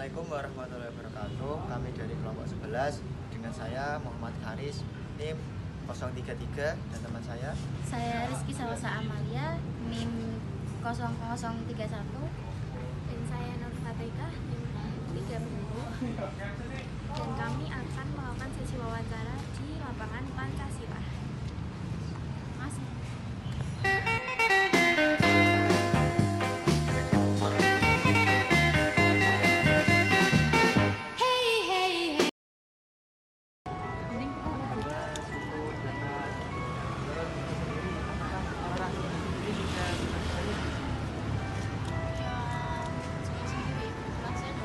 Assalamualaikum warahmatullahi wabarakatuh. Kami dari kelompok 11 dengan saya Muhammad Haris NIM 033 dan teman saya Rizky Sawasa Amalia NIM 0031 dan saya Nur Fatihah NIM 30 dan kami akan melakukan sesi wawancara di lapangan Pancasila. Masih.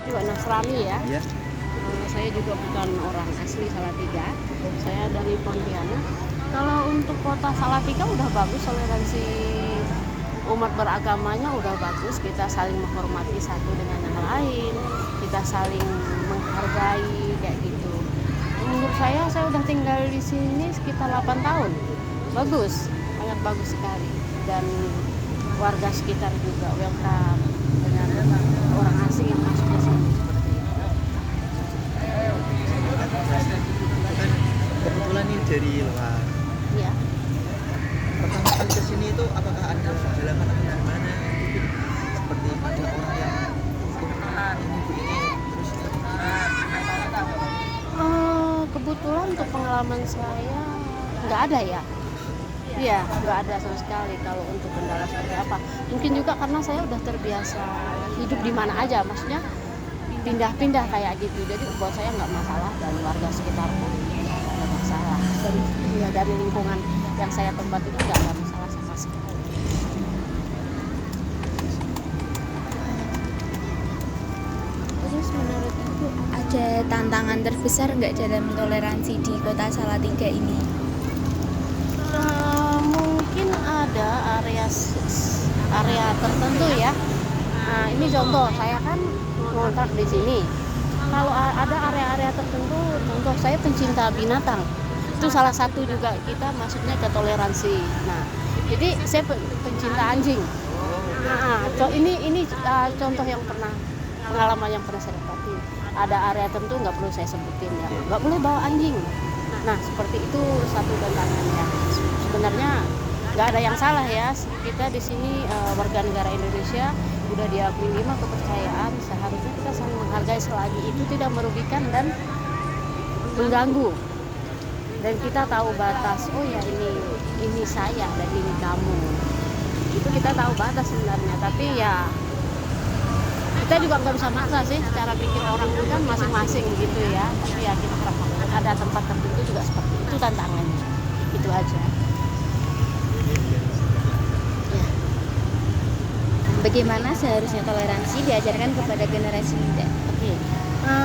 Juga Nasrani ya. Iya. Saya juga bukan orang asli Salatiga. Saya dari Pontianak. Kalau untuk kota Salatiga udah bagus, toleransi umat beragamanya udah bagus. Kita saling menghormati satu dengan yang lain. Kita saling menghargai kayak gitu. Menurut saya udah tinggal di sini sekitar 8 tahun. Bagus, sangat bagus sekali. Dan warga sekitar juga welcome dengan orang asing yang masuk ke sini seperti itu. Kebetulan ini dari luar. Iya. Pertama kali ke sini itu apakah ada perjalanan dari mana? Seperti ada orang yang ini begini terus Kebetulan untuk pengalaman saya nggak ada ya. Iya, nggak ada sama sekali kalau untuk kendala seperti apa. Mungkin juga karena saya udah terbiasa hidup di mana aja, maksudnya pindah-pindah kayak gitu. Jadi buat saya nggak masalah, dan warga sekitar pun nggak ada masalah. Dari lingkungan yang saya tempat itu nggak ada masalah sama sekali. Terus menurut Ibu ada tantangan terbesar nggak dalam toleransi di kota Salatiga ini? Mungkin ada area tertentu ya. Nah, ini contoh, saya kan ngontrak di sini. Kalau ada area-area tertentu, contoh saya pencinta binatang. Itu salah satu juga kita masuknya ke toleransi. Nah, jadi saya pencinta anjing. Nah, ini contoh yang pengalaman yang pernah saya dapati. Ada area tertentu nggak perlu saya sebutin ya, nggak boleh bawa anjing. Nah, seperti itu satu tantangannya. Sebenarnya nggak ada yang salah ya. Kita di sini warga negara Indonesia udah diakui 5 kepercayaan. Seharusnya kita saling menghargai selagi itu tidak merugikan dan mengganggu. Dan kita tahu batas. Oh ya, ini saya dan ini kamu. Itu kita tahu batas sebenarnya. Tapi ya kita juga nggak bisa maksa sih. Cara pikir orang itu kan masing-masing gitu ya. Tapi ya kita ada tempat tertentu juga seperti itu tantangannya. Itu aja. Bagaimana seharusnya toleransi diajarkan kepada generasi muda? Oke.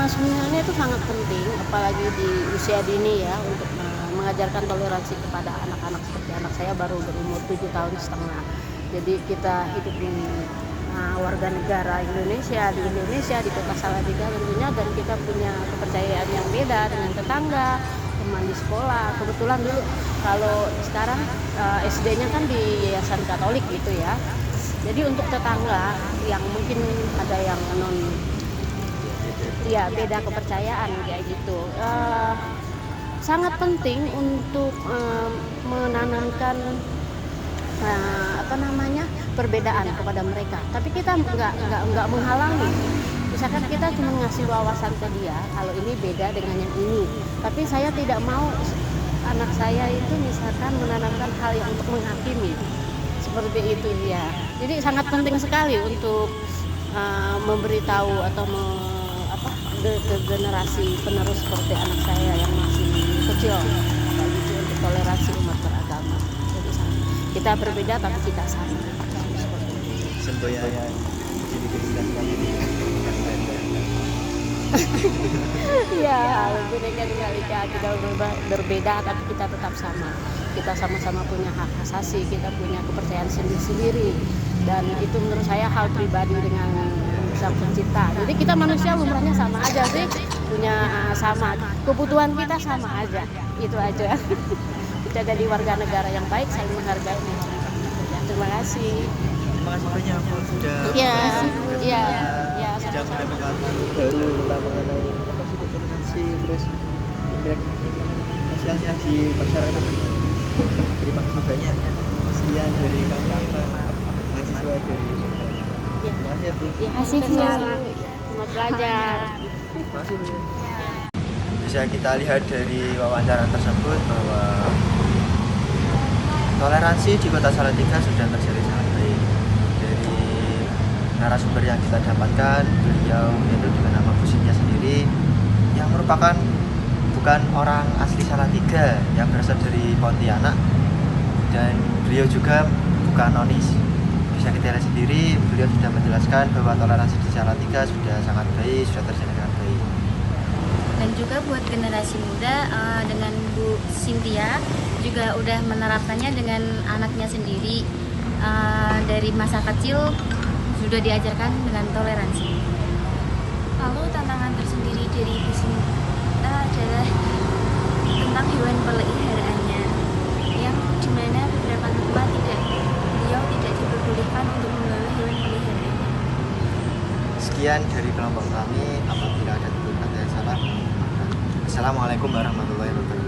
Sebenarnya itu sangat penting, apalagi di usia dini ya, untuk mengajarkan toleransi kepada anak-anak. Seperti anak saya baru berumur 7,5 tahun. Jadi kita hidup di warga negara Indonesia, di kota Salatiga tentunya, dan kita punya kepercayaan yang beda dengan tetangga, teman di sekolah. Kebetulan dulu kalau sekarang SD-nya kan di Yayasan Katolik gitu ya. Jadi untuk tetangga yang mungkin ada yang beda kepercayaan kayak gitu, sangat penting untuk menanamkan perbedaan kepada mereka. Tapi kita nggak menghalangi. Misalkan kita cuma ngasih wawasan ke dia kalau ini beda dengan yang ini. Tapi saya tidak mau anak saya itu misalkan menanamkan hal yang untuk menghakimi. Seperti itu ya. Jadi sangat penting sekali untuk memberitahu atau ke generasi penerus seperti anak saya yang masih kecil, gitu, untuk toleransi umat beragama. Jadi kita berbeda tapi kita sama. semboyan jadi Iya, Bhinneka Tunggal Ika, kita berbeda tapi kita tetap sama. Kita sama-sama punya hak asasi, kita punya kepercayaan sendiri-sendiri, dan itu menurut saya hal pribadi dengan Sang Pencipta. Jadi kita manusia lumrahnya sama aja sih, punya sama kebutuhan, kita sama aja, itu aja. Kita jadi warga negara yang baik, saling menghargai. Terima kasih. Terima kasih banyak sudah ya sudah ada pendekatan baru tentang mengenai apa sih toleransi, terus sosialisasi di masyarakat. Terima kasih banyak. Sekian dari kami mahasiswa dari. Terima kasih ya, Bu. Ya, kasih selamat belajar. Terima kasih, Bu. Bisa kita lihat dari wawancara tersebut bahwa toleransi di Kota Salatiga sudah terjalin sangat baik. Dari narasumber yang kita dapatkan, beliau itu dengan nama Bu Cynthia sendiri yang merupakan bukan orang asli Salatiga, yang berasal dari Pontianak, dan beliau juga bukan nonis. Bisa kita lihat sendiri, beliau sudah menjelaskan bahwa toleransi di Salatiga sudah sangat baik, sudah terjalin dengan baik. Dan juga buat generasi muda dengan Bu Cynthia juga udah menerapkannya dengan anaknya sendiri. Dari masa kecil sudah diajarkan dengan toleransi. Lalu tantangan tersendiri dari Ibu Sinta adalah tentang hewan peliharaannya, yang dimana beberapa tempat beliau tidak diperbolehkan untuk membawa hewan peliharaannya. Sekian dari kelompok kami. Apabila ada tutur kata yang salah, mohon maaf. Assalamualaikum warahmatullahi wabarakatuh.